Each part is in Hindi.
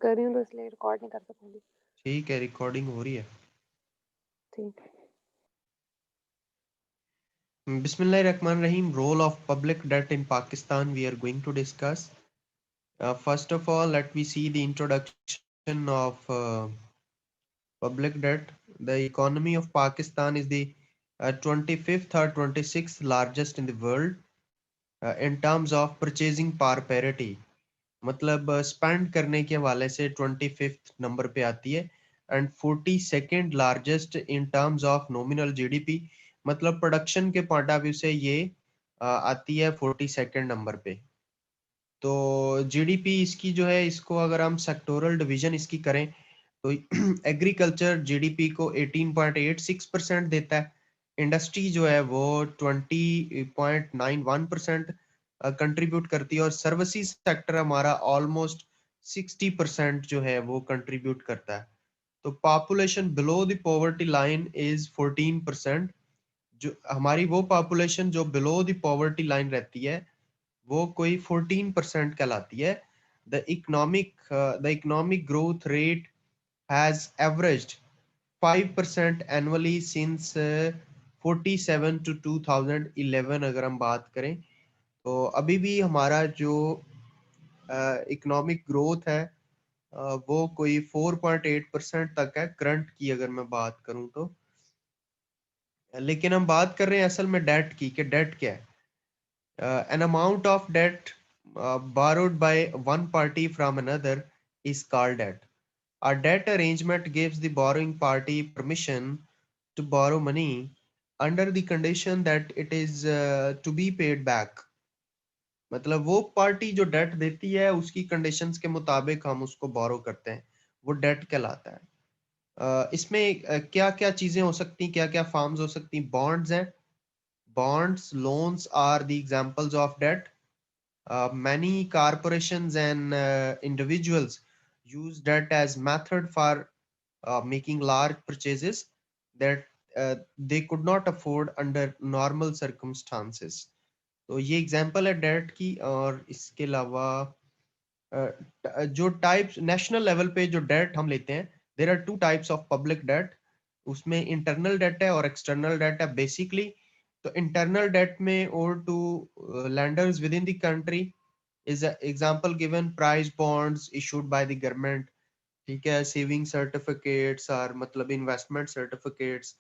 कर रही हूँ तो इसलिए रिकॉर्ड नहीं कर सकूंगी। ठीक है, रिकॉर्डिंग हो रही है। ठीक है। Bismillahirrahmanirrahim. Role of public debt in Pakistan we are going to discuss. First of all, let me see the introduction of public debt. The economy of Pakistan is the 25th or 26th largest in the world in terms of purchasing power parity. मतलब स्पेंड करने के हवाले से 25th नंबर पे आती है and 42nd largest in terms of nominal GDP, मतलब प्रोडक्शन के पॉइंट ऑफ व्यू से ये आती है 42nd नंबर पे। तो जीडीपी इसकी जो है, इसको अगर हम सेक्टोरल डिवीजन इसकी करें तो एग्रीकल्चर जीडीपी को 18.86% देता है, इंडस्ट्री जो है वो 20.91% कंट्रीब्यूट करती है और सर्विसेज सेक्टर हमारा ऑलमोस्ट 60% जो है वो कंट्रीब्यूट करता है। तो population below the poverty line is 14%। जो हमारी वो पॉपुलेशन जो बिलो द पॉवर्टी लाइन रहती है वो कोई 14% कहलाती है। The economic growth rate has averaged 5% annually since 47 to 2011। अगर हम बात करें तो अभी भी हमारा जो इकोनॉमिक ग्रोथ है वो कोई 4.8% तक है करंट की अगर मैं बात करूं तो। लेकिन हम बात कर रहे हैं असल में डेट की, कि डेट क्या है। An amount of debt borrowed by one party from another is called debt. A debt arrangement gives the borrowing party permission to borrow money under the condition that it is to be paid back। मतलब वो पार्टी जो डेट देती है उसकी कंडीशंस के मुताबिक हम उसको बोरो करते हैं, वो डेट कहलाता है। इसमें क्या क्या चीजें हो सकती हैं, क्या क्या फॉर्म्स हो सकती हैं? बॉन्ड्स हैं, bonds loans are the examples of debt. Many corporations and individuals use debt as method for making large purchases that they could not afford under normal circumstances। तो ये एग्जांपल है डेट की। और इसके अलावा जो टाइप्स नेशनल लेवल पे जो डेट हम लेते हैं, there are two types of public debt. उसमें इंटरनल डेट है और एक्सटर्नल डेट है बेसिकली। तो इंटरनल डेट में और to lenders within the country is an example given price bonds issued by the government। ठीक है, सेविंग सर्टिफिकेट्स और मतलब इन्वेस्टमेंट सर्टिफिकेट्स,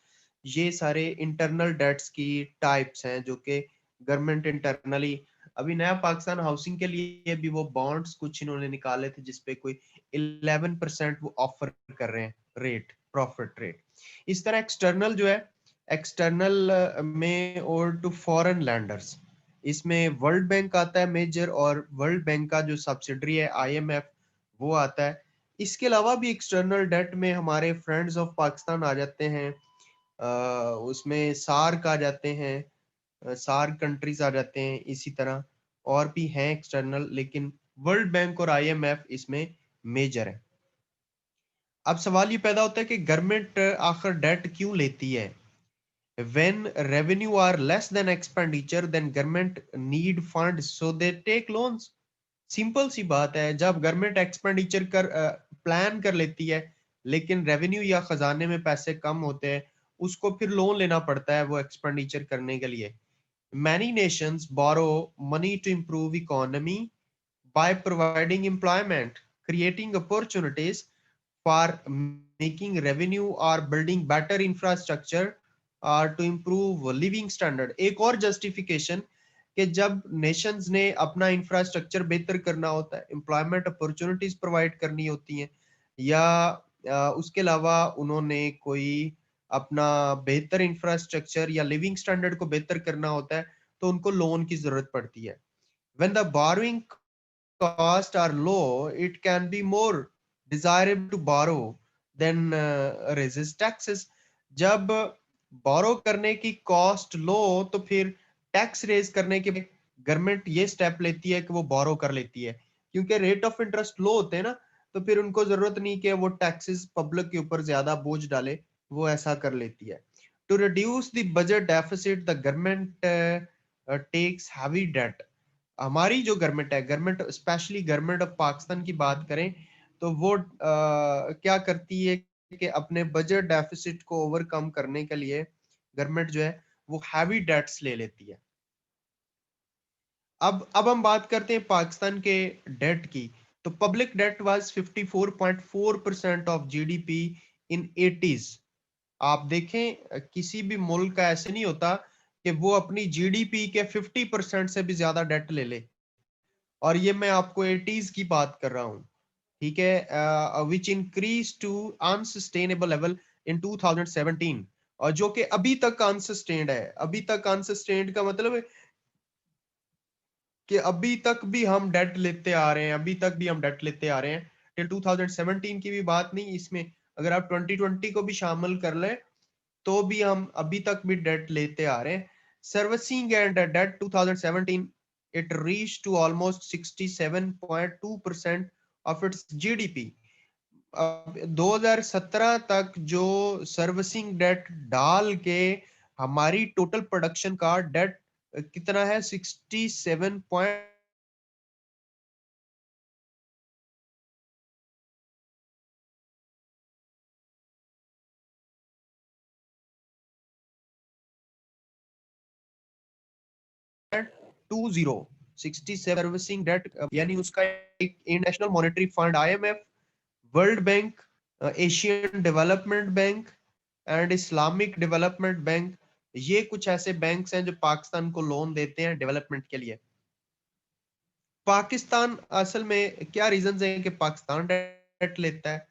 ये सारे इंटरनल डेट्स की टाइप्स हैं जो कि गवर्नमेंट इंटरनली। अभी नया पाकिस्तान हाउसिंग के लिए भी वो बॉन्ड्स कुछ इन्होंने निकाले थे जिसपे कोई 11% वो ऑफर कर रहे हैं रेट, प्रॉफिट रेट। इस तरह एक्सटर्नल जो है, एक्सटर्नल में और टू फॉरेन लैंडर्स, इसमें वर्ल्ड बैंक आता है मेजर, और वर्ल्ड बैंक का जो सब्सिडरी है आईएमएफ वो आता है। इसके अलावा भी एक्सटर्नल डेट में हमारे फ्रेंड्स ऑफ पाकिस्तान आ जाते हैं, उसमें सार्क आ जाते हैं, सार्क कंट्रीज आ जाते हैं, इसी तरह और भी हैं एक्सटर्नल, लेकिन वर्ल्ड बैंक और आईएमएफ इसमें मेजर है। अब सवाल ये पैदा होता है कि गवर्नमेंट आखिर डेट क्यों लेती है? When revenue are less than expenditure, then government need funds, so they take loans। Simple सी बात है, जब गवर्नमेंट एक्सपेंडिचर कर प्लान कर लेती है लेकिन रेवेन्यू या खजाने में पैसे कम होते हैं, उसको फिर लोन लेना पड़ता है वो एक्सपेंडिचर करने के लिए। Many nations borrow money to improve economy by providing employment, creating opportunities for making revenue or building better infrastructure or to improve living standard। एक और जस्टिफिकेशन कि जब नेशंस ने अपना इंफ्रास्ट्रक्चर बेहतर करना होता है, एम्प्लॉयमेंट अपॉर्चुनिटीज प्रोवाइड करनी होती हैं, या उसके अलावा उन्होंने कोई अपना बेहतर इंफ्रास्ट्रक्चर या लिविंग स्टैंडर्ड को बेहतर करना होता है, तो उनको लोन की जरूरत पड़ती है। When the borrowing costs are low, it can be more desirable to borrow than resist taxes। जब बोरो करने की कॉस्ट लो तो फिर टैक्स रेज करने के गवर्नमेंट ये स्टेप लेती है कि वो बोरो कर लेती है, क्योंकि रेट ऑफ इंटरेस्ट लो होते हैं ना, तो फिर उनको जरूरत नहीं कि वो टैक्सेस पब्लिक के ऊपर ज्यादा बोझ डाले, वो ऐसा कर लेती है। To reduce the budget deficit the government takes heavy debt. हमारी जो गवर्नमेंट है, government specially government of Pakistan की बात करें तो वो क्या करती है कि अपने बजट डेफिसिट को ओवरकम करने के लिए गवर्नमेंट जो है वो हैवी डेट्स ले लेती है। अब हम बात करते हैं पाकिस्तान के डेट की। तो public date was 54.4% of GDP in 80s। आप देखें किसी भी मुल्क का ऐसे नहीं होता कि वो अपनी जीडीपी के 50% से भी ज्यादा डेट ले ले, और ये मैं आपको 80s की बात कर रहा हूँ, ठीक है, which increase to unsustainable level in 2017, और जो कि अभी तक अनसस्टेन्ड है। अभी तक अनसस्टेन्ड का मतलब है कि अभी तक भी हम डेट लेते आ रहे हैं, अभी तक भी हम डेट लेते आ रहे हैं। टिल 2017 की भी बात नहीं, इसमें अगर आप 2020 को भी शामिल कर लें तो भी हम अभी तक भी डेट लेते आ रहे हैं। Servicing and debt 2017 it reached to almost 67.2% of its GDP। अब 2017 तक जो सर्विसिंग डेट डाल के हमारी टोटल प्रोडक्शन का डेट कितना है, 67.2 जीरो 67 सर्विसिंग डेट, यानी उसका एक international monetary fund IMF, world bank, Asian development bank and Islamic development bank, ये कुछ ऐसे बैंक्स हैं जो पाकिस्तान को लोन देते हैं डेवलपमेंट के लिए। पाकिस्तान असल में क्या रीजंस हैं कि पाकिस्तान डेट लेता है?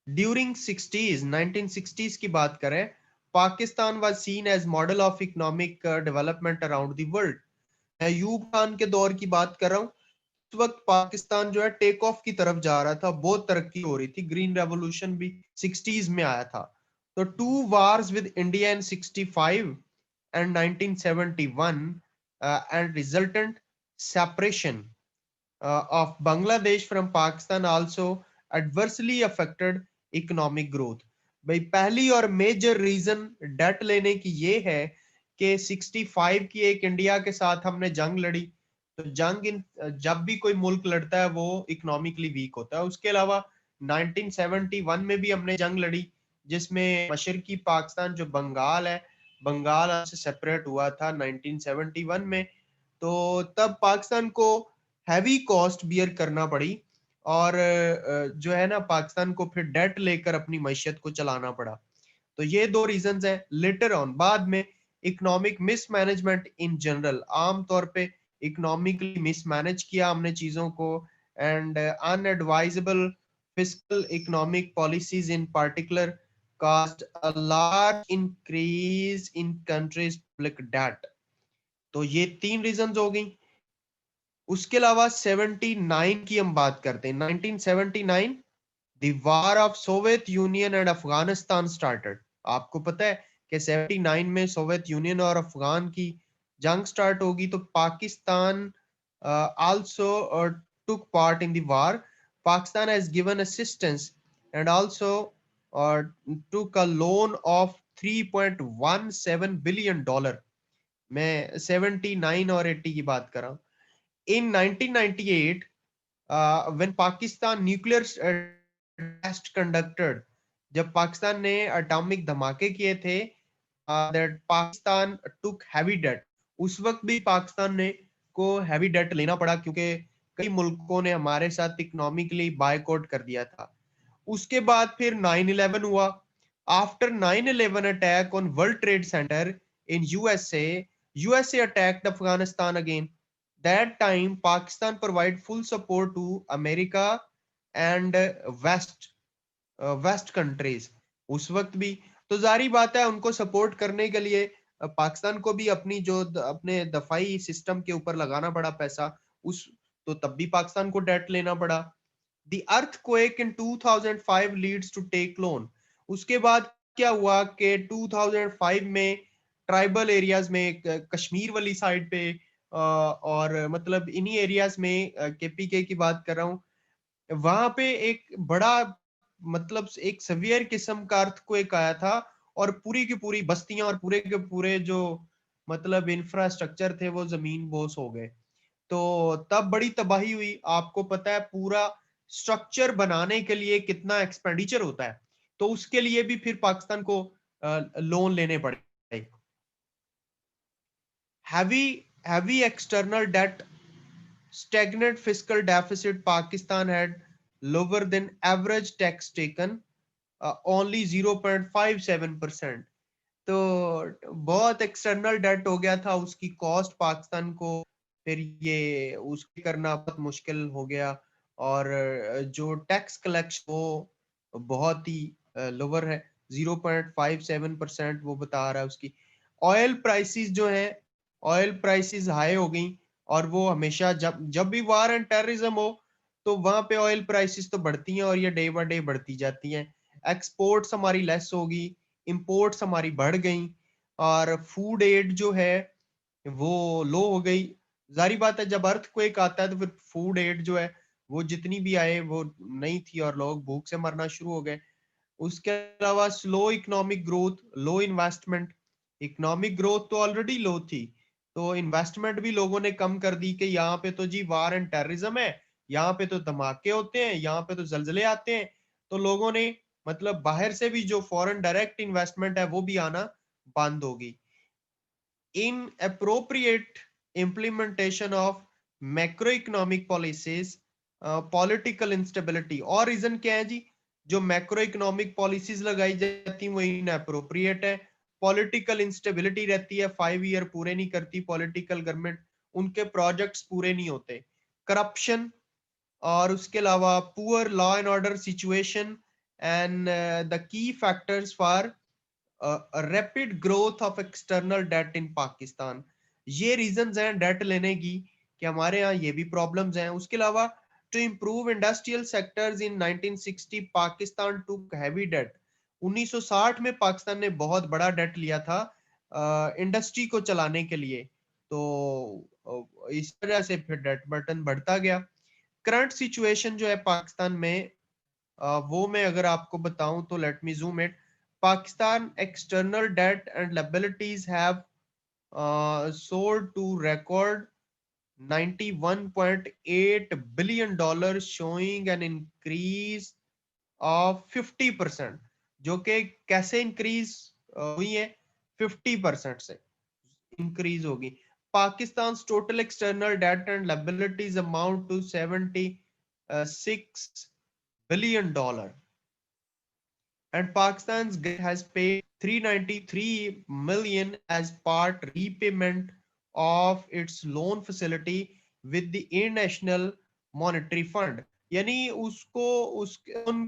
ड्यूरिंग 60s 1960s की बात करें, Pakistan was seen as model of economic development around the world. मैं अयूब खान के दौर की बात कर रहा हूँ। उस वक्त पाकिस्तान जो है टेक ऑफ की तरफ जा रहा था, बहुत तरक्की हो रही थी, ग्रीन रेवोल्यूशन भी 60s में आया था। तो two wars with India in 65 and 1971 and resultant separation of Bangladesh from Pakistan also adversely affected economic growth। भाई पहली और मेजर रीजन डेट लेने की ये है कि 65 की एक इंडिया के साथ हमने जंग लड़ी। तो जंग जब भी कोई मुल्क लड़ता है वो इकोनॉमिकली वीक होता है। उसके अलावा 1971 में भी हमने जंग लड़ी, जिसमें मशरकी पाकिस्तान जो बंगाल है, बंगाल से सेपरेट हुआ था 1971 में। तो तब पाकिस्तान को हैवी कॉस्ट बियर करना पड़ी, और जो है ना, पाकिस्तान को फिर डेट लेकर अपनी मैशियत को चलाना पड़ा। तो ये दो रीजंस हैं। लेटर ऑन बाद में इकोनॉमिक मिसमैनेजमेंट इन जनरल, आम तौर पे इकोनॉमिकली मिसमैनेज किया हमने चीजों को, and unadvisable fiscal economic policies in particular caused a large increase in country's public debt। तो ये तीन रीजंस हो गई। उसके अलावा 79 की हम बात करते हैं। 1979 the war of Soviet union and Afghanistan started. आपको पता है कि 79 में सोवियत यूनियन और अफगान की जंग स्टार्ट होगी। तो Pakistan also took part in the war। Pakistan has given assistance and also took a loan of $3.17 billion। मैं 79 और 80 की बात कर रहा हूँ। In 1998, when Pakistan nuclear test conducted, जब पाकिस्तान ने एटॉमिक धमाके किए थे, that Pakistan took heavy debt। उस वक्त भी पाकिस्तान ने को हैवी डेट लेना पड़ा, क्योंकि कई मुल्कों ने हमारे साथ इकोनॉमिकली बायकॉट कर दिया था। उसके बाद फिर 9/11 हुआ। After 9/11 attack on World Trade Center in USA attacked Afghanistan again. That time Pakistan provide full support to America and west west countries. उस वक्त भी तो जारी बात है, उनको सपोर्ट करने के लिए पाकिस्तान को भी अपनी जो अपने दफाई सिस्टम के ऊपर लगाना पड़ा पैसा। उस तो तब भी पाकिस्तान को डेट लेना पड़ा। The earthquake in 2005 leads to take loan। उसके बाद क्या हुआ कि 2005 में ट्राइबल एरियाज में, कश्मीर वाली साइड पे, और मतलब इन्हीं एरियाज में, केपीके की बात कर रहा हूँ, वहां पे एक बड़ा मतलब एक सवियर किस्म का अर्थक्वेक आया था, और पूरी की पूरी बस्तियां और पूरे के पूरे जो मतलब इंफ्रास्ट्रक्चर थे वो जमीन बोस हो गए। तो तब बड़ी तबाही हुई। आपको पता है पूरा स्ट्रक्चर बनाने के लिए कितना एक्सपेंडिचर होता है, तो उसके लिए भी फिर पाकिस्तान को लोन लेने पड़े। Heavy external debt, stagnant fiscal deficit, Pakistan had lower than average tax taken, only 0.57%। तो बहुत एक्सटर्नल डेट हो गया था, उसकी कॉस्ट पाकिस्तान को फिर ये उसकी करना बहुत मुश्किल हो गया। और जो टैक्स कलेक्शन वो बहुत ही लोअर है, 0.57% वो बता रहा है उसकी। ऑयल प्राइसेस जो है, ऑयल प्राइसेस हाई हो गई, और वो हमेशा जब जब भी वार एंड टेररिज्म हो तो वहां पे ऑयल प्राइसेस तो बढ़ती हैं, और ये डे बाय डे बढ़ती जाती हैं। एक्सपोर्ट्स हमारी लेस होगी, इंपोर्ट्स हमारी बढ़ गई, और फूड एड जो है वो लो हो गई। जारी बात है, जब अर्थक्वेक आता है तो फिर फूड एड जो है वो जितनी भी आए वो नहीं थी, और लोग भूख से मरना शुरू हो गए। उसके अलावा स्लो इकोनॉमिक ग्रोथ, लो इन्वेस्टमेंट। इकोनॉमिक ग्रोथ तो ऑलरेडी लो थी, तो इन्वेस्टमेंट भी लोगों ने कम कर दी कि यहाँ पे तो जी वार एंड टेररिज्म है, यहाँ पे तो धमाके होते हैं, यहाँ पे तो जलजले आते हैं। तो लोगों ने मतलब बाहर से भी जो फॉरेन डायरेक्ट इन्वेस्टमेंट है वो भी आना बंद होगी। Inappropriate implementation of macroeconomic policies, political instability। और रीजन क्या है जी, जो मैक्रो इकोनॉमिक पॉलिसीज लगाई जाती हैं वो इनअप्रोप्रिएट है। पॉलिटिकल इंस्टेबिलिटी रहती है, 5 ईयर पूरे नहीं करती पॉलिटिकल गवर्नमेंट, उनके प्रोजेक्ट्स पूरे नहीं होते। करप्शन, और उसके अलावा poor law and order situation, and the key factors for rapid growth of external debt in Pakistan. ये रीजंस हैं डेट लेने की कि हमारे यहाँ ये भी प्रॉब्लम्स हैं। उसके अलावा to improve industrial sectors in 1960 Pakistan took heavy date. 1960 में पाकिस्तान ने बहुत बड़ा डेट लिया था इंडस्ट्री को चलाने के लिए, तो इस वजह से फिर डेट बर्डन बढ़ता गया। करंट सिचुएशन जो है पाकिस्तान में, वो मैं अगर आपको बताऊं तो let me zoom it. Pakistan external debt and liabilities have soared to record $91.8 billion, showing an increase of 50%। जो कि कैसे इंक्रीज हुई है, 50% से इंक्रीज होगी। Pakistan total external debt and liabilities amount to $76 billion, and Pakistan's has paid 393 million as part repayment of its loan facility with the International Monetary Fund। यानी उसको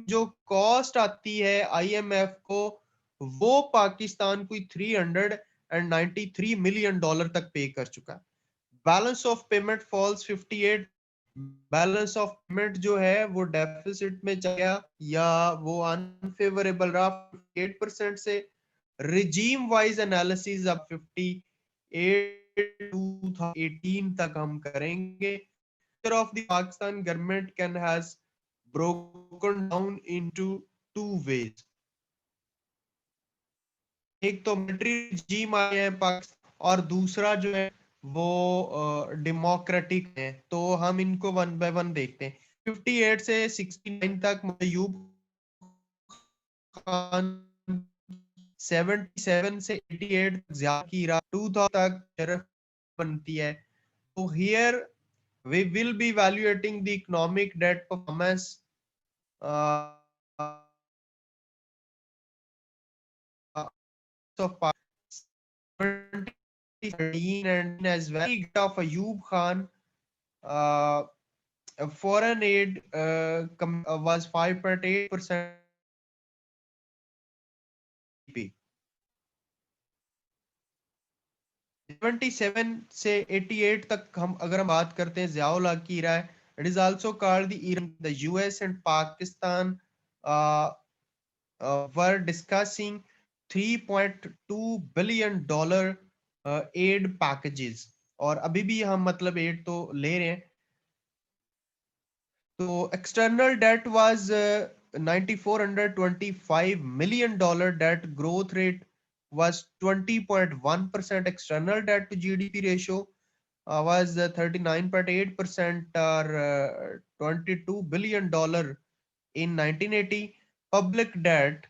जो कॉस्ट आती है आईएमएफ को, वो पाकिस्तान कोई $393 million तक पे कर चुका है। Balance of payment falls 58, balance of payment जो है वो डेफिसिट में चला गया, या वो अनफेवरेबल रहा 58% से। रिजीम वाइज एनालिसिस अब 58 2018 तक हम करेंगे। Of the Pakistan government can has broken down into two ways. एक तो मिलिट्री रिजीम आए हैं पाकिस्तान, और दूसरा जो है वो डेमोक्रेटिक है। तो हम इनको वन बाय वन देखते हैं। 58 से 69 तक अयूब खान, 77 से 88 तक ज़िया की राह, 2000 तक शरफ बनती है। तो here we will be evaluating the economic debt performance of 2013, and as well of Ayub Khan, uh, foreign aid was 5.8%। 77 से 88 तक हम अगर हम बात करते हैं ज़ियाउल हक की era है। It is also called the era the US and Pakistan were discussing $3.2 billion aid packages, और अभी भी हम मतलब एड तो ले रहे हैं। तो external debt was $9425 million, debt growth rate was 20.1%, external debt to GDP ratio was 39.8% or $22 billion in 1980. Public debt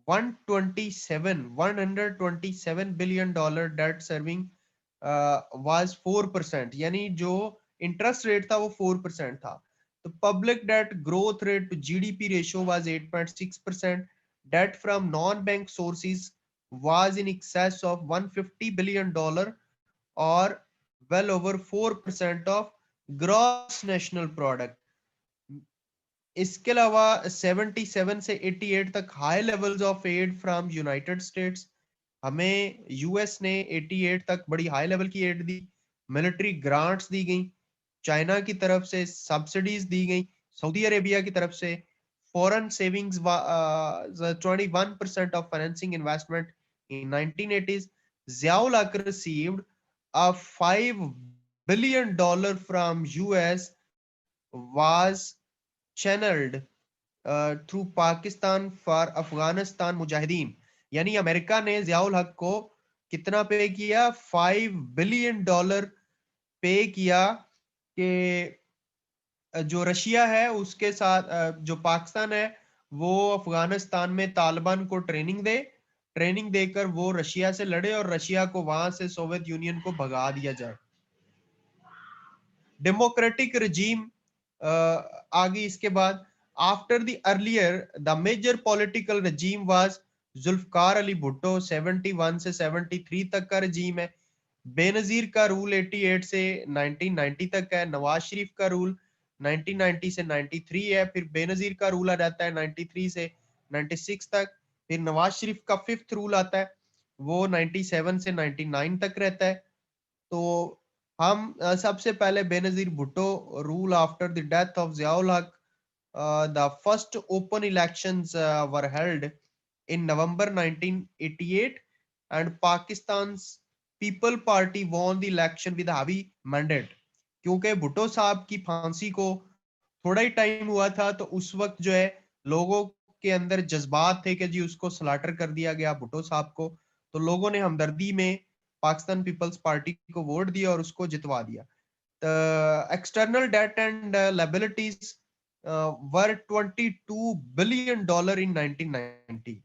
127 billion dollar debt serving was 4%, यानी जो इंटरेस्ट रेट था वो 4% था. तो public debt growth rate to GDP ratio was 8.6%. Debt from non-bank sources was in excess of 150 billion dollar or well over 4% of gross national product. इसके अलावा 77 से 88 तक high levels of aid from United States. हमें यूएस ने 88 तक बड़ी हाई लेवल की एड दी, मिलिट्री ग्रांट्स दी गई, चाइना की तरफ से सब्सिडीज दी गई, सऊदी अरेबिया की तरफ से foreign savings 21% of financing investment in 1980s. Ziaul Haq received a $5 billion from US was channeled through Pakistan for Afghanistan Mujahideen. यानी अमेरिका ने जियाउल हक को कितना पे किया? $5 बिलियन पे किया कि जो रशिया है उसके साथ जो पाकिस्तान है वो अफगानिस्तान में तालिबान को ट्रेनिंग देकर वो रशिया से लड़े और रशिया को वहां से सोवियत यूनियन को भगा दिया जाए. डेमोक्रेटिक रजीम आगे इसके बाद after the earlier the major political regime was Zulfikar Ali Bhutto 71 से 73 तक का रजीम है. बेनजीर का रूल 88 से 1990 तक है. नवाज शरीफ का रूल 1990 से 93 है. फिर बेनजीर का रूल आ जाता है 93 से 96 तक. फिर नवाज शरीफ का फिफ्थ रूल आता है, वो 97 से 99 तक रहता है. तो हम सबसे पहले Benazir Bhutto rule after the death of Ziaul Haq. The first open elections were held in November 1988 and Pakistan's People Party won the election with a heavy mandate. क्योंकि भुट्टो साहब की फांसी को थोड़ा ही टाइम हुआ था तो उस वक्त जो है लोगों के अंदर जज्बात थे कि जी उसको स्लाटर कर दिया गया भुट्टो साहब को, तो लोगों ने हमदर्दी में पाकिस्तान पीपल्स पार्टी को वोट दिया और उसको जितवा दिया. External debt and liabilities were $22 billion in 1990.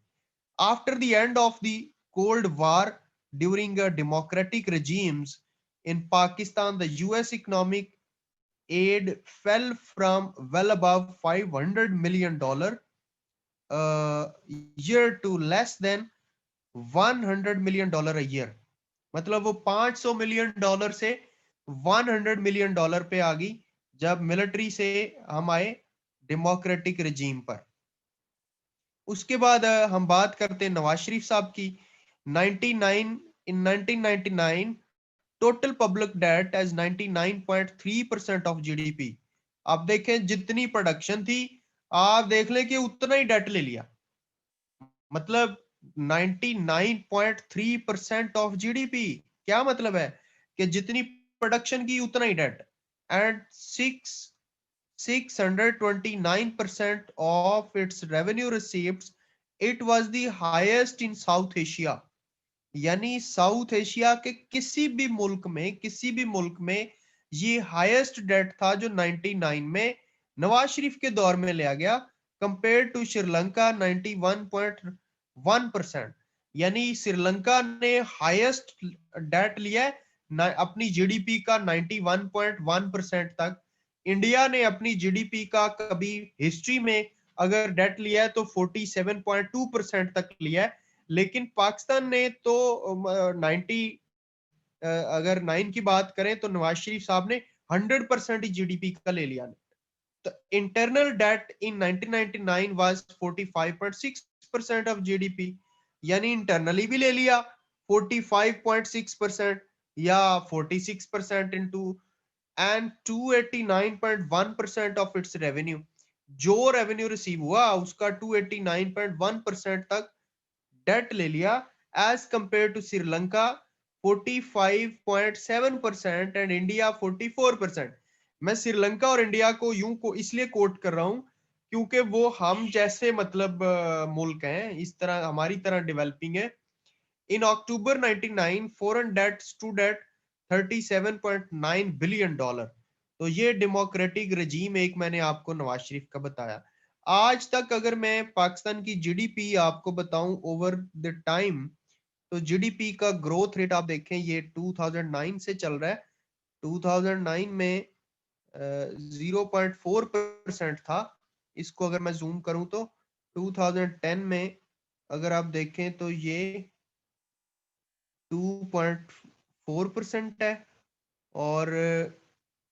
After the end of the Cold War, during democratic regimes in Pakistan, the US economic aid fell from well above $500 million a year to less than $100 million a year. मतलब वो $500 million से $100 million पे आ गई जब मिलिट्री से हम आए डेमोक्रेटिक रजीम पर. उसके बाद हम बात करते हैं नवाज शरीफ साहब की. 99 in 1999 total public debt as 99.3% of GDP. आप देखें जितनी प्रोडक्शन थी आप देख लें कि उतना ही डेट ले लिया, मतलब 99.3% ऑफ जीडीपी. क्या मतलब है कि जितनी प्रोडक्शन की उतना ही date. And 629% of its revenue receipts, it was the highest in South Asia. यानी साउथ एशिया के किसी भी मुल्क में ये हाईएस्ट डेट था जो 99 में नवाज शरीफ के दौर में लिया गया, कंपेयर टू श्रीलंका 91.1%. यानी श्रीलंका ने हाईएस्ट डेट लिया है अपनी जीडीपी का 91.1% तक. इंडिया ने अपनी जीडीपी का कभी हिस्ट्री में अगर डेट लिया है तो 47.2% तक लिया है, लेकिन पाकिस्तान ने तो 90 अगर 9 की बात करें तो नवाज शरीफ साहब ने 100% जीडीपी का ले लिया. तो internal debt in 1999 was 45.6% of GDP. यानी इंटरनली भी ले लिया 45.6% या 46% into and 289.1% of its revenue. जो रेवेन्यू रिसीव हुआ उसका 289.1% तक डेट ले लिया, as compare to Sri Lanka 45.7% and India 44%. मैं श्रीलंका और इंडिया को यूं को इसलिए कोट कर रहा हूं क्योंकि वो हम जैसे मतलब मुल्क हैं, इस तरह हमारी तरह डेवलपिंग है. In October 99, foreign debt stood at $37.9 billion. तो ये डेमोक्रेटिक रजीम एक मैंने आपको नवाज शरीफ का बताया। आज तक अगर मैं पाकिस्तान की जीडीपी आपको बताऊं ओवर द टाइम, तो जीडीपी का ग्रोथ रेट आप देखें, ये 2009 से चल रहा है। 2009 में 0.4% था। इसको अगर मैं जूम करूं तो 2010 में अगर आप देखें तो ये 2.4% है। और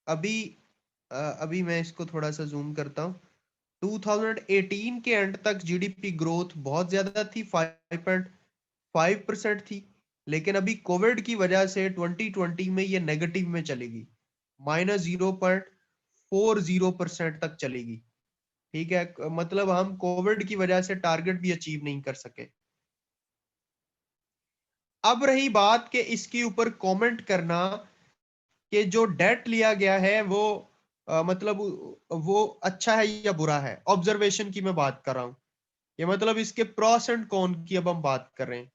अभी मैं इसको थोड़ा सा जूम करता हूँ। 2018 के एंड तक जीडीपी ग्रोथ बहुत ज्यादा थी, 5.5% थी। लेकिन अभी कोविड की वजह से 2020 में ये नेगेटिव में चलेगी, -0.40% तक चलेगी। ठीक है, मतलब हम कोविड की वजह से टारगेट भी अचीव नहीं कर सके। अब रही बात कि इसके ऊपर कमेंट करना कि जो डेट लिया गया है वो मतलब वो अच्छा है या बुरा है। ऑब्जर्वेशन की मैं बात कर रहा हूं, ये मतलब इसके प्रॉस एंड कॉन की अब हम बात कर रहे हैं।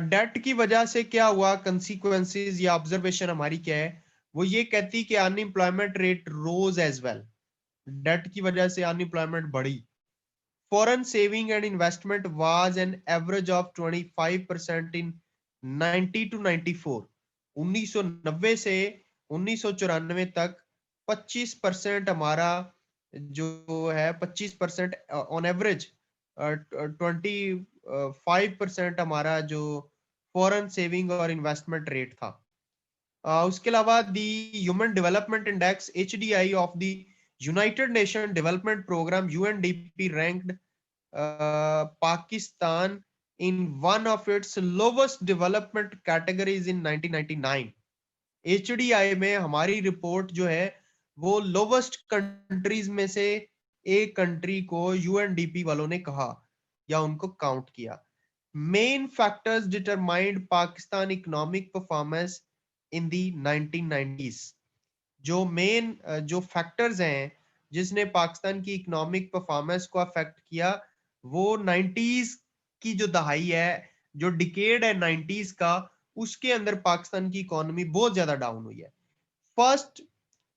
डेट की वजह से क्या हुआ, कंसिक्वेंसेस या ऑब्जर्वेशन हमारी क्या है, वो ये कहती कि अनएम्प्लॉयमेंट रेट रोज एज वेल। डेट की वजह से अनएम्प्लॉयमेंट बढ़ी। Foreign saving and investment was an average of 25% in 90 to 94। 1990 से 1994 तक 25% हमारा जो है, 25% ऑन एवरेज 25% हमारा जो फॉरेन सेविंग और इन्वेस्टमेंट रेट था। उसके अलावा the human development index HDI of the United Nation development program UNDP रैंक्ड पाकिस्तान in one of its lowest development categories in 1999। HDI में हमारी रिपोर्ट जो है वो लोवेस्ट कंट्रीज में से एक कंट्री को UNDP वालों ने कहा या उनको काउंट किया। Main factors determined Pakistan economic performance in the 1990s। जो मेन जो फैक्टर्स हैं जिसने पाकिस्तान की इकोनॉमिक परफॉर्मेंस को अफेक्ट किया, वो 90s की जो दहाई है, जो डिकेड है 90s का, उसके अंदर पाकिस्तान की इकोनॉमी बहुत ज्यादा डाउन हुई है। First,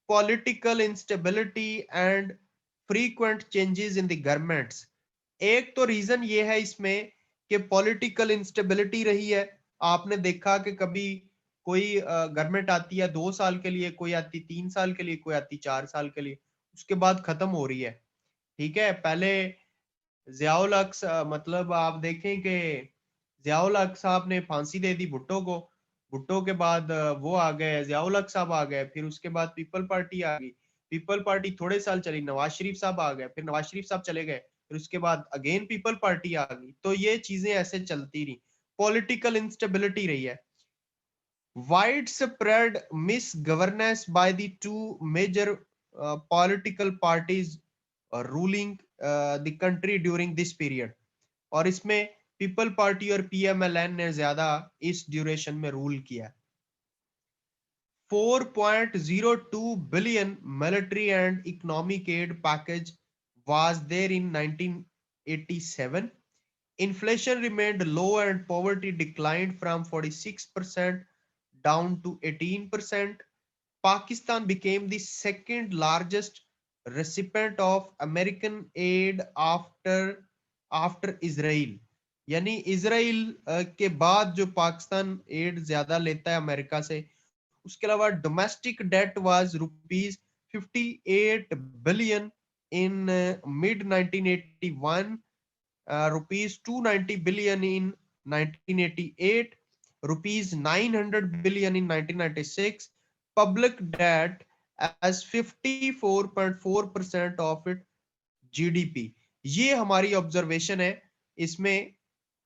political instability and frequent changes in the governments. एक तो रीजन ये है इसमें कि पॉलिटिकल इंस्टेबिलिटी रही है। आपने देखा कि कभी कोई गवर्नमेंट आती है 2 साल के लिए, कोई आती 3 साल के लिए, कोई आती 4 साल के लिए, उसके बाद खत्म हो रही है। ठीक है, पहले जियाउल हक मतलब आप देखें कि जियाउल हक साहब ने फांसी दे दी भुट्टो को। भुट्टो के बाद वो आ गए, जियाउल हक साहब आ गए, फिर उसके बाद पीपल पार्टी आ गई। पीपल पार्टी थोड़े साल चली, नवाज शरीफ साहब आ गए, फिर नवाज शरीफ साहब चले गए, फिर उसके बाद अगेन पीपल पार्टी आ गई। तो ये चीजें ऐसे चलती रही, पॉलिटिकल इंस्टेबिलिटी रही है। Widespread misgovernance by the two major political parties ruling the country during this period। और इसमें पीपल पार्टी और PMLN ने ज्यादा इस ड्यूरेशन में रूल किया। 4.02 billion military and economic aid package was there in 1987। Inflation remained low and poverty declined from 46% down to 18%। Pakistan became the second largest recipient of American aid after Israel। यानी इजराइल के बाद जो पाकिस्तान एड ज्यादा लेता है अमेरिका से। उसके अलावा domestic debt was rupees 58 billion in mid 1981, rupees 290 billion in 1988, rupees 900 billion in 1996। public debt as 54.4% of its GDP। ये हमारी ऑब्जर्वेशन है, इसमें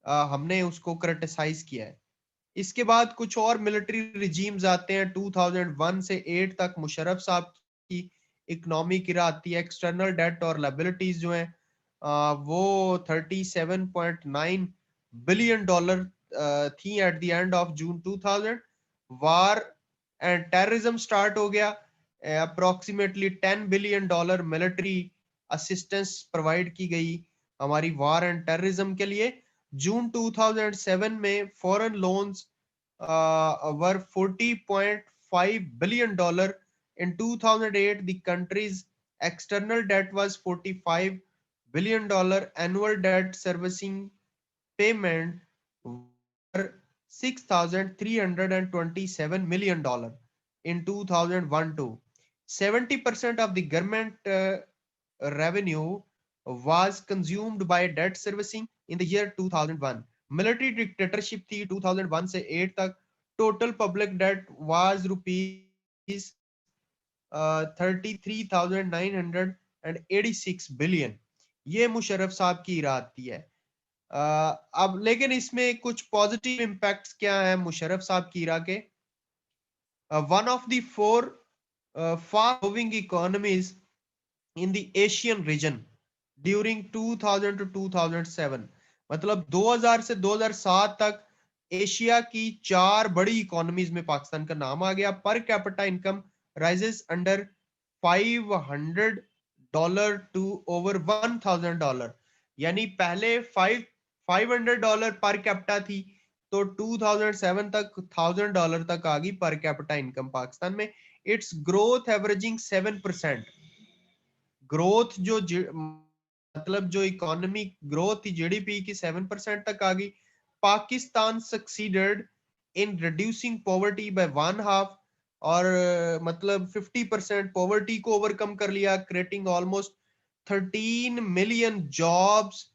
हमने उसको क्रिटिसाइज किया है। इसके बाद कुछ और मिलिट्री रिजीम्स आते हैं। 2001 से 8 तक मुशर्रफ साहब की इकोनॉमिक इरा आती है। एक्सटर्नल डेट और लायबिलिटीज जो हैं वो 37.9 बिलियन डॉलर थी at the end of June 2000। War and terrorism start हो गया। Approximately 10 billion dollar military assistance provide की गई हमारी वार एंड टेररिज्म के लिए। जून 2007 में foreign loans were $40.5 billion. In 2008, the country's external debt was $45 billion. Annual debt servicing payment were $6,327 million in 2001 to 70% of the government revenue was consumed by debt servicing in the year 2001. Military dictatorship थी 2001 से 8 तक. Total public debt was rupees 33,986 billion. ये मुशर्रफ साहब की इराद थी है. अब लेकिन इसमें कुछ पॉजिटिव इम्पैक्ट्स क्या है मुशर्रफ साहब की इरा के. One of the four fast moving economies in the Asian region during 2000 to 2007. मतलब 2000 से 2007 तक एशिया की 4 बड़ी इकोनॉमीज में पाकिस्तान का नाम आ गया. Per capita income rises under $500 to over $1000. यानी पहले $500 पर कैपिटा थी तो 2007 तक $1000 तक आ गई पर कैपिटा इनकम पाकिस्तान में. It's growth averaging 7%. ग्रोथ जो मतलब जो इकोनॉमी ग्रोथ थी जीडीपी की 7% तक आ गई. Pakistan succeeded in reducing poverty by 1/2 और मतलब 50% पॉवर्टी को ओवरकम कर लिया, creating almost 13 million jobs,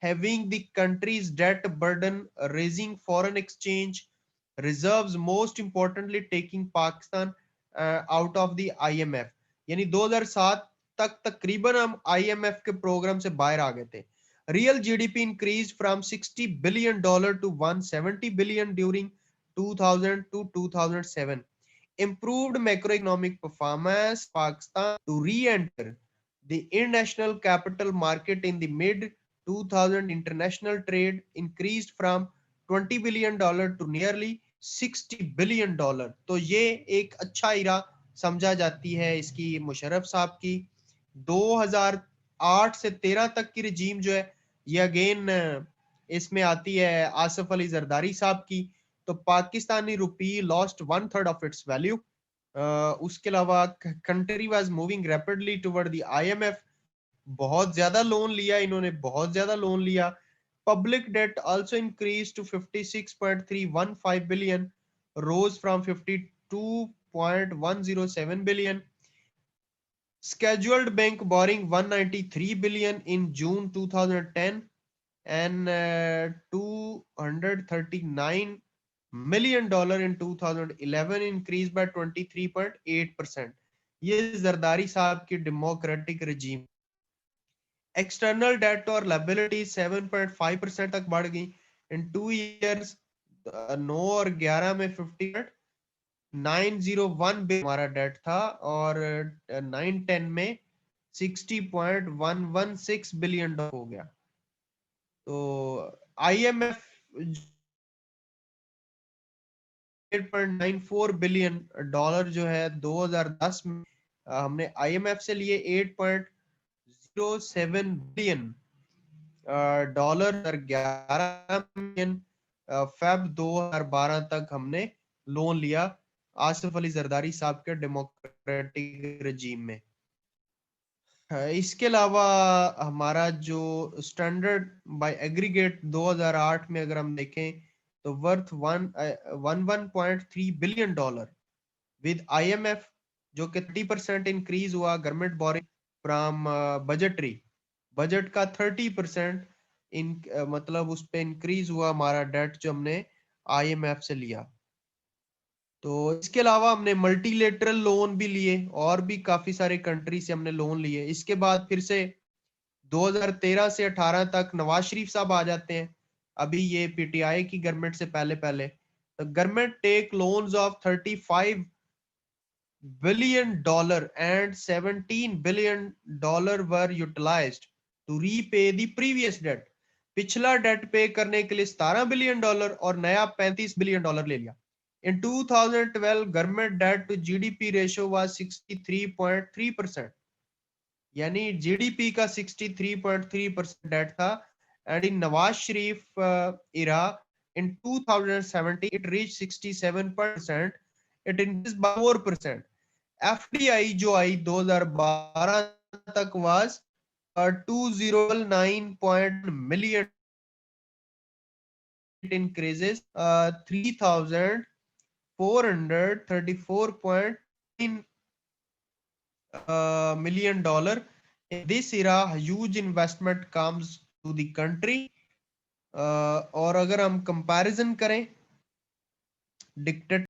having the countries debt burden, raising foreign exchange reserves, most importantly taking Pakistan out of the IMF. यानी 2007 तक तकरीबन हम आईएमएफ के प्रोग्राम से बाहर आ गए थे. Real GDP increase from $60 billion to $170 billion during 2000 to 2007. Improved macroeconomic performance. Pakistan to re-enter the international capital market in the mid 2000. International trade increased from $20 billion to nearly $60 billion. तो ये एक अच्छा इरा समझा जाती है इसकी मुशर्रफ साहब की. 2008 से 13 तक की रिजीम जो है ये अगेन इसमें आती है आसिफ अली जरदारी साहब की. तो Pakistani rupee lost 1/3 of its value. उसके अलावा country was moving rapidly toward the IMF. बहुत ज्यादा लोन लिया इन्होंने, बहुत ज्यादा लोन लिया. Public debt also increase to 56.315 billion, rose from 52.107 billion. Scheduled bank borrowing 193 billion in June 2010 and $239 million in 2011, increased by 23.8%. ये जरदारी साहब की डेमोक्रेटिक रिजीम. एक्सटर्नल डेट और लायबिलिटी 7.5% तक बढ़ गई इन 2 years. 9 और 11 में 50.901 बिलियन हमारा डेट था और 9-10 में 60.116 बिलियन हो गया. तो आईएमएफ 8.94 बिलियन डॉलर जो है 2010 में हमने आईएमएफ से लिए 8.07 बिलियन डॉलर 11 मिलियन फेब 2012 तक हमने लोन लिया आसिफ अली जरदारी साहब के डेमोक्रेटिक रजीम में. इसके अलावा हमारा जो स्टैंडर्ड बाय एग्रीगेट 2008 में अगर हम देखें तो worth 11.3 billion dollar with IMF, जो कि 30% इंक्रीज हुआ. गवर्नमेंट बोरिंग फ्रॉम बजट का 30% इन मतलब उस पे इंक्रीज हुआ हमारा डेट जो हमने आईएमएफ से लिया. तो इसके अलावा हमने मल्टीलेटरल लोन भी लिए और भी काफी सारे कंट्री से हमने लोन लिए. इसके बाद फिर से 2013 से 18 तक नवाज शरीफ साहब आ जाते हैं. अभी ये पीटीआई की गवर्नमेंट से पहले government take loans of $35 billion and $17 billion were utilized to repay the previous debt. पिछला डेट पे करने के लिए $17 बिलियन और नया $35 बिलियन ले लिया. In 2012, government debt to GDP ratio was 63.3%. यानी जीडीपी का 63.3% डेट था. And in Nawaz Sharif era In 2017 it reached 67%. It increased by 4%. FDI जो आई 2012 तक was 209 million. It increases 3,434.9 million dollar. In this era, huge investment comes to the country. और अगर हम कंपैरिजन करें डिक्टेटर